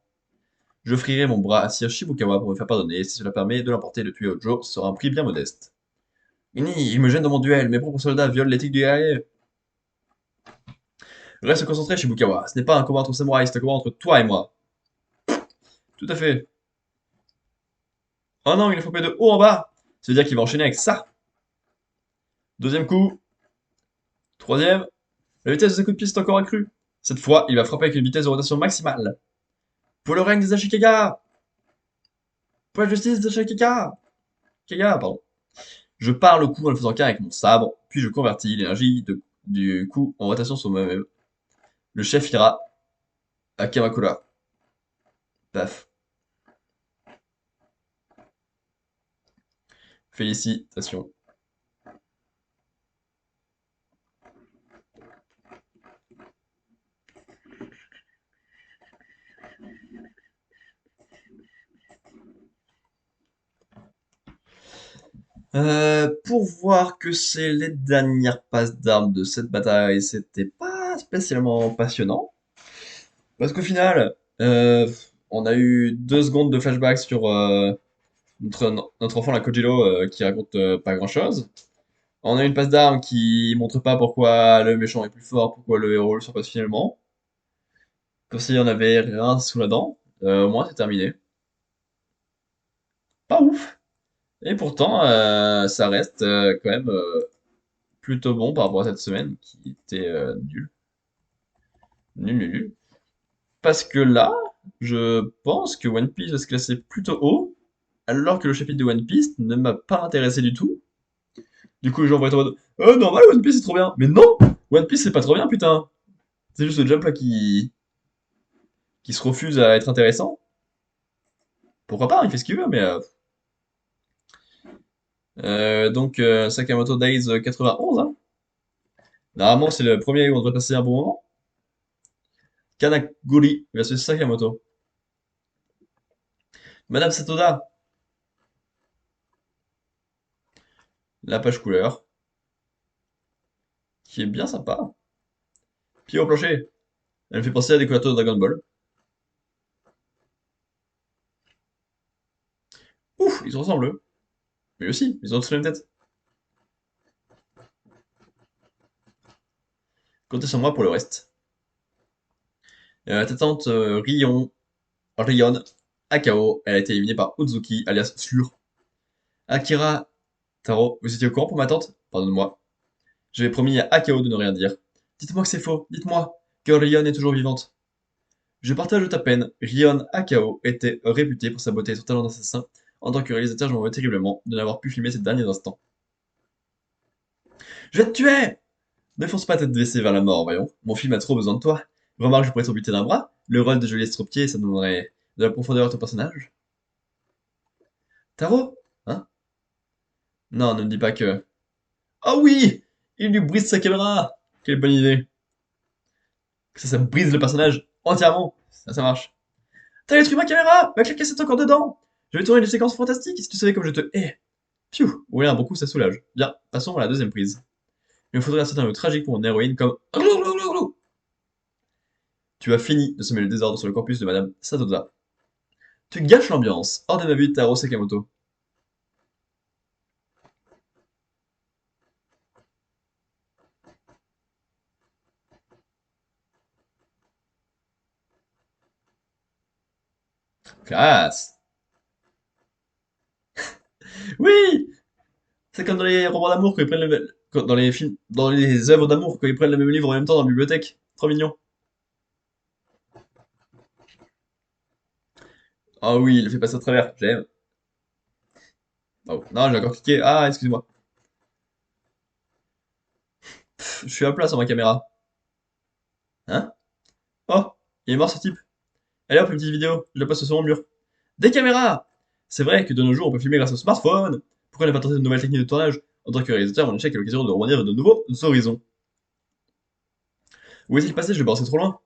Speaker 1: J'offrirai mon bras à Sir Shibukawa pour me faire pardonner, et si cela permet de l'emporter et de tuer Ojo, ce sera un prix bien modeste. Il me gêne dans mon duel, mes propres soldats violent l'éthique du guerrier. Reste concentré, Shibukawa. Ce n'est pas un combat entre samouraïs, c'est un combat entre toi et moi. Tout à fait. Oh non, il a frappé de haut en bas. Ça veut dire qu'il va enchaîner avec ça. Deuxième coup. Troisième. La vitesse de ses coups de pied s'est encore accrue. Cette fois, il va frapper avec une vitesse de rotation maximale. Pour le règne des Ashikaga. Pour la justice des Ashikaga. Kaga, pardon. Je pars le coup en le faisant qu'un avec mon sabre, puis je convertis l'énergie du coup en rotation sur moi-même. Le chef ira à Kamakura. Paf. Félicitations. Pour voir que c'est les dernières passes d'armes de cette bataille, c'était pas spécialement passionnant. Parce qu'au final, on a eu 2 secondes de flashback sur notre enfant, la Kojiro, qui raconte pas grand-chose. On a une passe d'armes qui montre pas pourquoi le méchant est plus fort, pourquoi le héros le surpasse finalement. Comme si on avait rien sous la dent. Au moins, c'est terminé. Pas ouf. Et pourtant, ça reste quand même plutôt bon par rapport à cette semaine qui était nulle. Nul, nul, nul. Parce que là, je pense que One Piece va se classer plutôt haut, alors que le chapitre de One Piece ne m'a pas intéressé du tout. Du coup, les gens vont être en mode normal, One Piece c'est trop bien. Mais non! One Piece c'est pas trop bien, putain! C'est juste le Jump là qui se refuse à être intéressant. Pourquoi pas, il fait ce qu'il veut, mais. Donc, Sakamoto Days 91, hein. Normalement, c'est le premier où on devrait passer un bon moment. Kanaguri versus Sakamoto. Madame Satoda, la page couleur, qui est bien sympa. Pied au plancher, elle me fait penser à des couvertures de Dragon Ball. Ouf, ils se ressemblent, eux. Mais aussi, ils ont tous la même tête. Comptez sur moi pour le reste. Ta tante Rion Akao, elle a été éliminée par Ozuki, alias Slur. Akira Taro, vous étiez au courant pour ma tante? Pardonne-moi. J'avais promis à Akao de ne rien dire. Dites-moi que c'est faux, dites-moi que Rion est toujours vivante. Je partage ta peine. Rion Akao était réputé pour sa beauté et son talent d'assassin. En tant que réalisateur, je m'en veux terriblement de n'avoir pu filmer ces derniers instants. Je vais te tuer! Ne fonce pas tête baissée vers la mort, voyons. Mon film a trop besoin de toi. Remarque, je pourrais te buter d'un bras. Le rôle de Julie Estropié, ça donnerait de la profondeur à ton personnage. Taro? Hein? Non, ne me dis pas que... Oh oui! Il lui brise sa caméra! Quelle bonne idée! Ça brise le personnage entièrement. Ça marche. T'as détruit ma caméra! Ma cassette est encore dedans! Je vais tourner une séquence fantastique si tu savais comme je te hais. Pfiou! Oui, un bon coup, ça soulage. Bien, passons à la deuxième prise. Il me faudrait un scénario tragique pour mon héroïne comme... Tu as fini de semer le désordre sur le campus de Madame Satoda. Tu gâches l'ambiance. Hors de ma vue, Taro Sakamoto. Classe! Oui! C'est comme dans les romans d'amour quand ils prennent dans les films, dans les œuvres d'amour quand ils prennent le même livre en même temps dans la bibliothèque. Trop mignon. Ah oui, il le fait passer à travers. J'aime. Oh. Non, j'ai encore cliqué. Ah, excuse-moi. Je suis à plat sur ma caméra. Hein? Oh, il est mort ce type. Allez hop, une petite vidéo. Je la poste sur mon mur. Des caméras! C'est vrai que de nos jours, on peut filmer grâce au smartphone. Pourquoi ne pas tenter de nouvelles techniques de tournage? En tant que réalisateur, mon échec est l'occasion de rebondir vers de nouveaux horizons. Où est-il passé? Je l'ai balancé trop loin.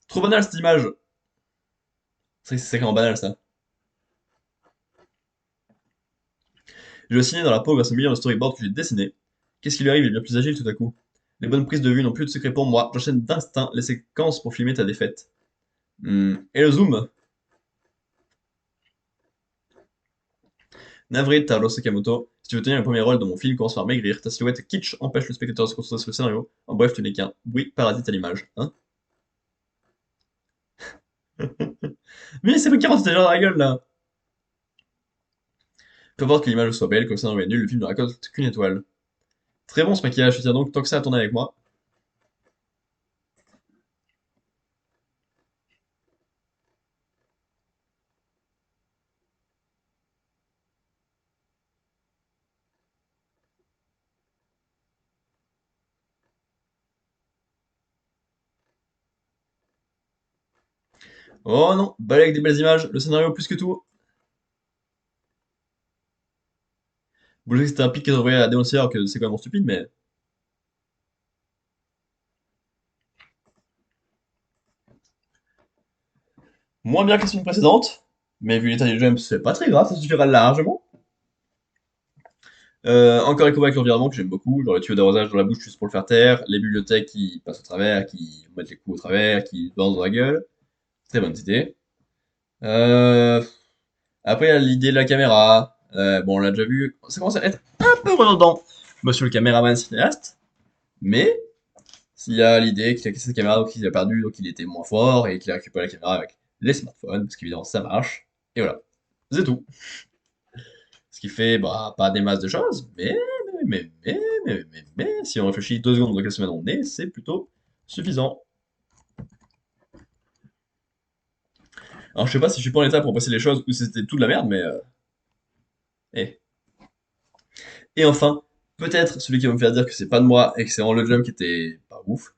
Speaker 1: Trop banal cette image. C'est sacrément banal ça. Je l'ai signé dans la peau grâce au million de storyboards que j'ai dessinés. Qu'est-ce qui lui arrive? Il est bien plus agile tout à coup. Les bonnes prises de vue n'ont plus de secret pour moi. J'enchaîne d'instinct les séquences pour filmer ta défaite. Et le zoom? Navré, Taro Sakamoto. tu veux tenir le premier rôle dans mon film, commence par maigrir. Ta silhouette kitsch empêche le spectateur de se concentrer sur le scénario. En bref, tu n'es qu'un bruit parasite à l'image. Hein? Mais c'est pas 40, c'était déjà dans la gueule là! Peu importe que l'image soit belle, que le scénario est nul, le film ne raconte qu'une étoile. Très bon ce maquillage, je tiens donc tant que ça à tourner avec moi. Oh non, balai avec des belles images, le scénario plus que tout. Bon, je sais que c'était un pic qui envoyé à dénoncer alors que c'est quand même stupide, mais. Moins bien que la semaine précédente, mais vu l'état du jump, c'est pas très grave, ça suffira largement. Encore écho avec l'environnement que j'aime beaucoup, genre le tuyau d'arrosage dans la bouche juste pour le faire taire, les bibliothèques qui passent au travers, qui mettent les coups au travers, qui dansent dans la gueule. Très bonne idée. Euh, Après, il y a l'idée de la caméra. Bon, on l'a déjà vu, ça commence à être un peu redondant, monsieur le caméraman cinéaste. Mais, s'il y a l'idée qu'il a cassé sa caméra, donc il a perdu, donc il était moins fort, et qu'il a récupéré la caméra avec les smartphones, parce qu'évidemment ça marche. Et voilà. C'est tout. Ce qui fait, bah, pas des masses de choses, mais, si on réfléchit 2 secondes dans quelle semaine on est, c'est plutôt suffisant. Alors je sais pas si je suis pas en état pour passer les choses ou si c'était tout de la merde, mais eh. Et enfin, peut-être celui qui va me faire dire que c'est pas de moi et que c'est en le jump qui était pas ouf.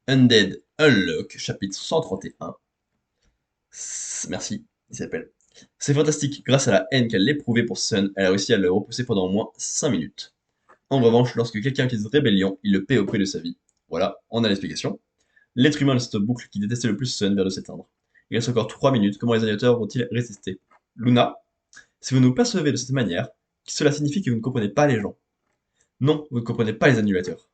Speaker 1: Undead Unlock, chapitre 131. Merci, il s'appelle. C'est fantastique, grâce à la haine qu'elle éprouvait pour Sun, elle a réussi à le repousser pendant au moins 5 minutes. En revanche, lorsque quelqu'un utilise rébellion, il le paie au prix de sa vie. Voilà, on a l'explication. L'être humain de cette boucle qui détestait le plus Sun vient de s'éteindre. Il reste encore 3 minutes, comment les animateurs vont-ils résister? Luna, si vous nous percevez de cette manière, cela signifie que vous ne comprenez pas les gens. Non, vous ne comprenez pas les annulateurs.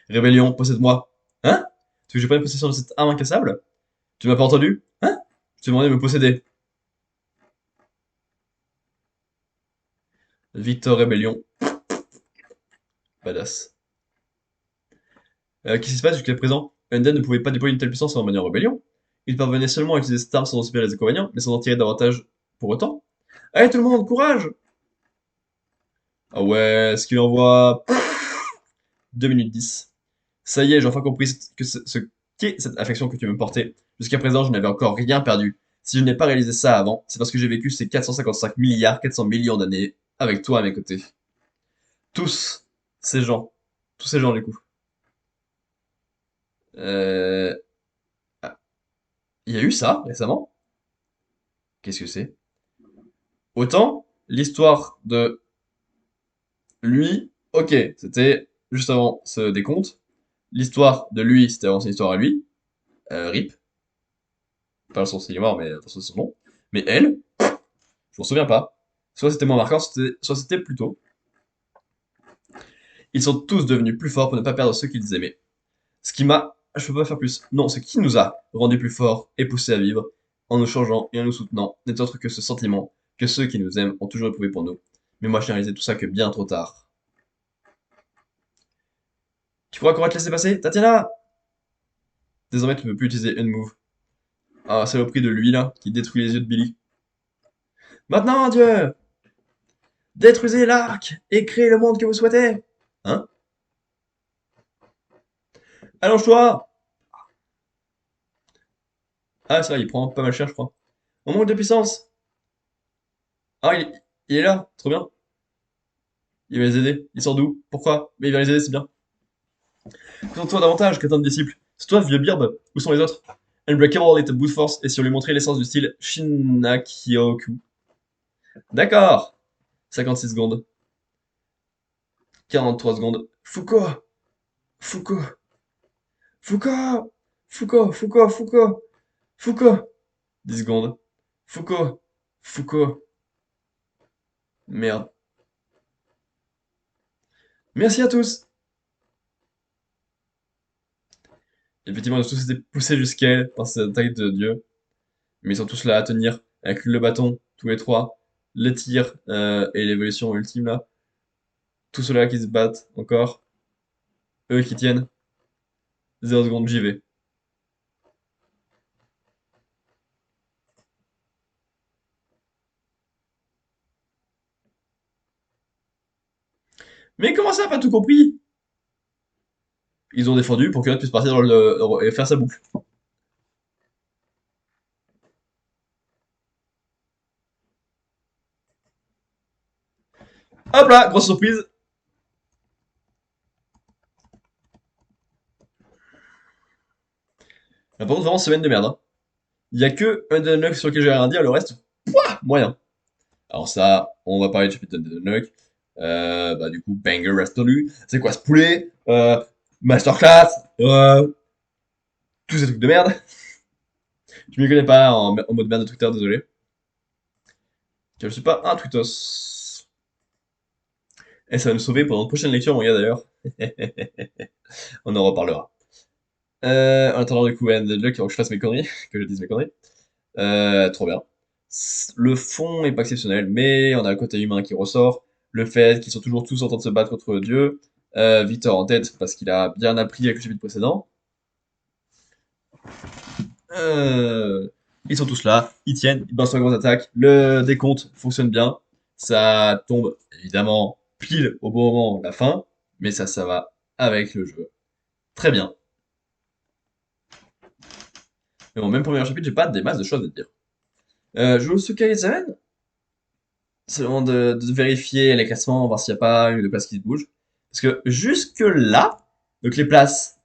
Speaker 1: Rébellion, possède-moi. Hein? Tu veux que je prenne possession de cette arme incassable? Tu m'as pas entendu? Hein? Je t'ai demandé de me posséder. Victor Rébellion, badass. Qu'est-ce qui se passe jusqu'à présent? Undead ne pouvait pas déployer une telle puissance en manière rébellion. Il parvenait seulement à utiliser cette arme sans en subir les inconvénients, mais sans en tirer davantage pour autant. Allez tout le monde, courage! Ah ouais, ce qu'il envoie 2 minutes 10. Ça y est, j'ai enfin compris ce qu'est cette affection que tu me portais. Jusqu'à présent, je n'avais encore rien perdu. Si je n'ai pas réalisé ça avant, c'est parce que j'ai vécu ces 455 milliards 400 millions d'années avec toi à mes côtés. Tous ces gens. Tous ces gens, du coup. Euh... ah, il y a eu ça récemment? Qu'est-ce que c'est? Autant, l'histoire de lui, ok, c'était juste avant ce décompte. L'histoire de lui, c'était avant son histoire à lui. RIP. Pas le sens il est mort, mais attention c'est son nom. Mais elle, je m'en souviens pas. Soit c'était moins marquant, soit c'était plus tôt. Ils sont tous devenus plus forts pour ne pas perdre ceux qu'ils aimaient. Ce qui m'a... Je peux pas faire plus. Non, ce qui nous a rendus plus forts et poussés à vivre, en nous changeant et en nous soutenant, n'est autre que ce sentiment que ceux qui nous aiment ont toujours éprouvé pour nous. Mais moi, je n'ai réalisé tout ça que bien trop tard. Tu crois qu'on va te laisser passer, Tatiana? Désormais, tu ne peux plus utiliser Unmove. Ah, c'est au prix de lui, là, qui détruit les yeux de Billy. Maintenant, Dieu! Détruisez l'arc et créez le monde que vous souhaitez! Hein? Allonge-toi! Ah, c'est vrai, il prend pas mal cher, je crois. On manque de puissance! Ah, il est là, trop bien. Il va les aider. Il sort d'où? Pourquoi? Mais il va les aider, c'est bien. Présente-toi davantage, qu'attend de disciple. C'est toi, vieux birbe. Où sont les autres? Unbreakable est à bout de force, et si on lui montrait l'essence du style Shinakyoku. D'accord! 56 secondes. 43 secondes. Foucault! Foucault! Foucault! Foucault! Foucault! Foucault! Foucault! 10 secondes. Foucault! Foucault! Merde. Merci à tous! Effectivement, ils ont tous été poussés jusqu'à elle par cette attaque de Dieu. Mais ils sont tous là à tenir, avec le bâton, tous les trois. les tirs et l'évolution ultime là. Tous ceux-là qui se battent encore. Eux qui tiennent. 0 secondes, j'y vais. Mais comment ça, pas tout compris? Ils ont défendu pour que l'autre puisse partir dans et faire sa boucle. Hop là, grosse surprise. Par contre, vraiment, semaine de merde. Hein. Il y a que Undead sur lequel j'ai rien à dire, le reste, pouah, moyen. Alors ça, on va parler de chapitre Undead. Bah du coup, banger restonu. C'est quoi ce poulet Masterclass tous ces trucs de merde. Je m'y connais pas en mode merde de Twitter, désolé. Je suis pas un tweetos. Et ça va nous sauver pour notre prochaine lecture, mon gars, d'ailleurs. On en reparlera. En attendant, du coup, Undead il faut que je fasse mes conneries, que je dise mes conneries. Trop bien. Le fond est pas exceptionnel, mais on a le côté humain qui ressort. Le fait qu'ils sont toujours tous en train de se battre contre Dieu. Victor en tête parce qu'il a bien appris avec le chapitre précédent. Ils sont tous là, ils tiennent, ils balancent leur grosse attaque. Le décompte fonctionne bien. Ça tombe évidemment pile au bon moment, la fin, mais ça va avec le jeu. Très bien. Mais bon, même pour le premier chapitre, j'ai pas des masses de choses à te dire. Jujutsu Kaisen, c'est le moment de vérifier les classements, voir s'il n'y a pas une ou deux places qui se bougent. Parce que jusque-là, donc les places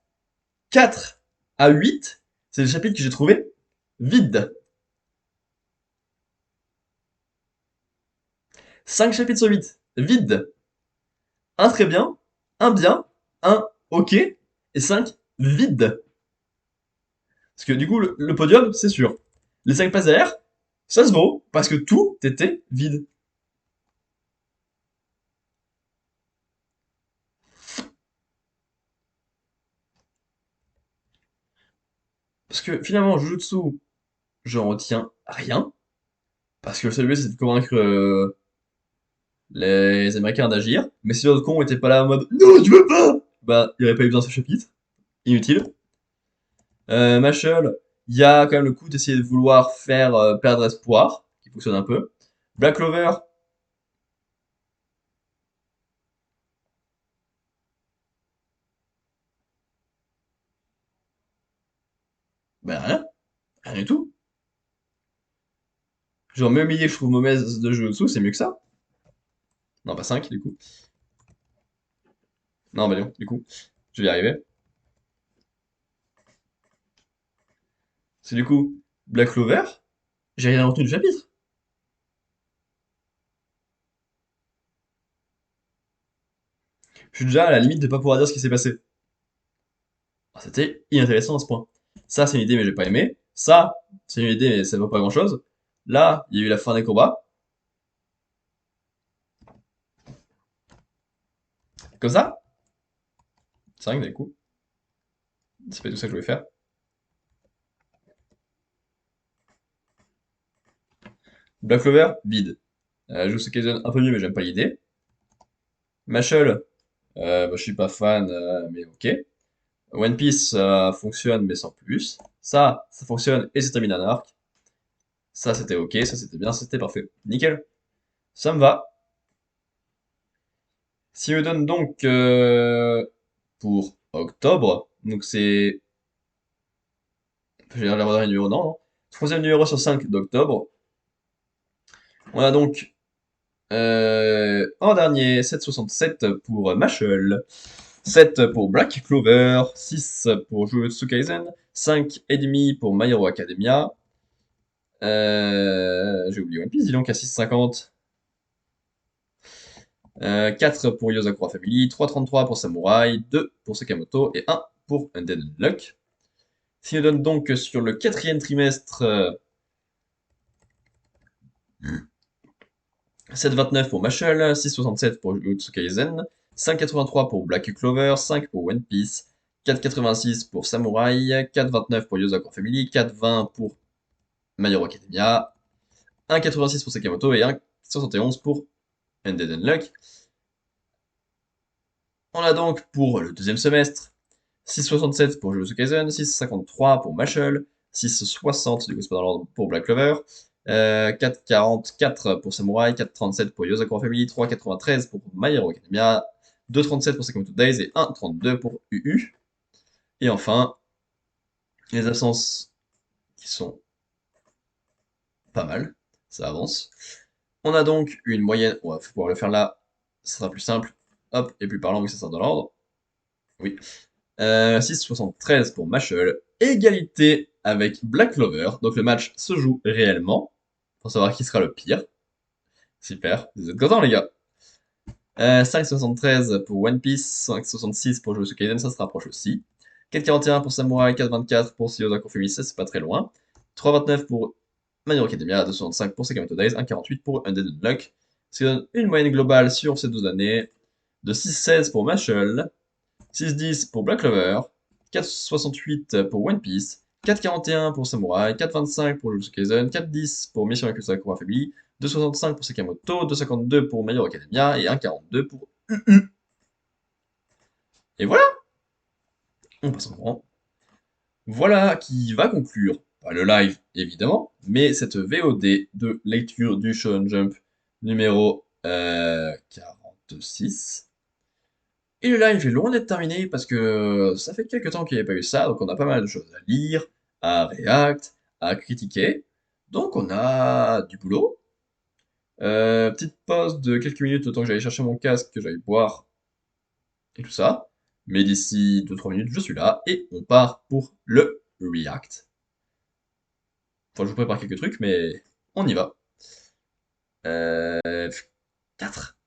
Speaker 1: 4 à 8, c'est le chapitre que j'ai trouvé vide. 5 chapitres sur 8, vide. Un très bien, un ok, et 5 vide. Parce que du coup, le podium, c'est sûr. Les 5 places derrière, ça se vaut, parce que tout était vide. Parce que finalement, Jujutsu, j'en retiens rien. Parce que le seul but, c'est de convaincre les Américains d'agir. Mais si l'autre con était pas là en mode non, tu veux pas, bah, il n'y aurait pas eu besoin de ce chapitre. Inutile. Machel, il y a quand même le coup d'essayer de vouloir faire perdre espoir, qui fonctionne un peu. Black Clover, ben rien, rien du tout. Genre, même idée que je trouve mauvaise de Jujutsu, c'est mieux que ça. Non, pas 5 du coup. Non, bah non, du coup, je vais y arriver. C'est du coup, Black Clover, j'ai rien retenu du chapitre. Je suis déjà à la limite de pas pouvoir dire ce qui s'est passé. Ah, c'était inintéressant à ce point. Ça, c'est une idée, mais j'ai pas aimé. Ça, c'est une idée, mais ça ne vaut pas grand chose. Là, il y a eu la fin des combats. Comme ça. 5 du coup. C'est pas tout ça que je voulais faire. Black Clover, vide. Jujutsu Kaisen, un peu mieux, mais j'aime pas l'idée. Machel, bah, je suis pas fan, mais ok. One Piece, ça fonctionne, mais sans plus. Ça fonctionne et c'est terminé un arc. Ça, c'était ok, ça, c'était bien, c'était parfait. Nickel. Ça me va. S'il me donne donc pour octobre, donc c'est. Je vais dire le dernier numéro, non, non. Troisième numéro sur 5 d'octobre. On a donc en dernier 7,67 pour Mashal, 7 pour Black Clover, 6 pour Jujutsu Kaisen, 5,5 pour My Hero Academia. J'ai oublié One Piece, dis donc à 6,50. 4 pour Yozakura Family, 3,33 pour Samurai, 2 pour Sakamoto et 1 pour Undead Unluck. Ce qui nous donne donc sur le quatrième trimestre 7,29 pour Mashal, 6,67 pour Jujutsu Kaisen, 5,83 pour Black Clover, 5 pour One Piece, 4,86 pour Samurai, 4,29 pour Yozakura Family, 4,20 pour My Hero Academia, 1,86 pour Sakamoto et 1 71 pour Undead Unluck. On a donc pour le deuxième semestre 6,67 pour Jujutsu Kaisen, 6,53 pour Mashle, 6,60 du coup c'est pas dans l'ordre pour Black Clover, 4,44 pour Samurai, 4,37 pour Yozakura Family, 3,93 pour My Hero Academia, 2,37 pour Sakamoto Days et 1,32 pour UU. Et enfin, les absences qui sont pas mal, ça avance. On a donc une moyenne, on va pouvoir le faire là, ça sera plus simple, hop, et plus parlant vu que ça sera dans l'ordre. Oui. 6,73 pour Mashle, égalité avec Black Clover, donc le match se joue réellement, pour savoir qui sera le pire. Super, vous êtes contents les gars. 5,73 pour One Piece, 5,66 pour Jujutsu Kaisen, ça se rapproche aussi. 4,41 pour Samurai, 4,24 pour Syoza Confumi, ça c'est pas très loin. 3,29 pour My Hero Academia, 2,65 pour Sakamoto Days, 1,48 pour Undead Unluck. Ce qui donne une moyenne globale sur ces 12 années de 6,16 pour Mashle, 6,10 pour Black Clover, 4,68 pour One Piece, 4,41 pour Samurai, 4,25 pour Jujutsu Kaisen, 4,10 pour Mission Yakuza Family, 2,65 pour Sakamoto, 2,52 pour My Hero Academia et 1,42 pour UU. Et voilà, on passe en grand. Voilà qui va conclure, pas le live évidemment, mais cette VOD de lecture du Shonen Jump numéro 46. Et le live est loin d'être terminé parce que ça fait quelques temps qu'il n'y avait pas eu ça, donc on a pas mal de choses à lire, à react, à critiquer. Donc on a du boulot. Petite pause de quelques minutes le temps que j'aille chercher mon casque, que j'aille boire et tout ça. Mais d'ici 2-3 minutes, je suis là et on part pour le react. Enfin, je vous prépare quelques trucs, mais on y va. 4.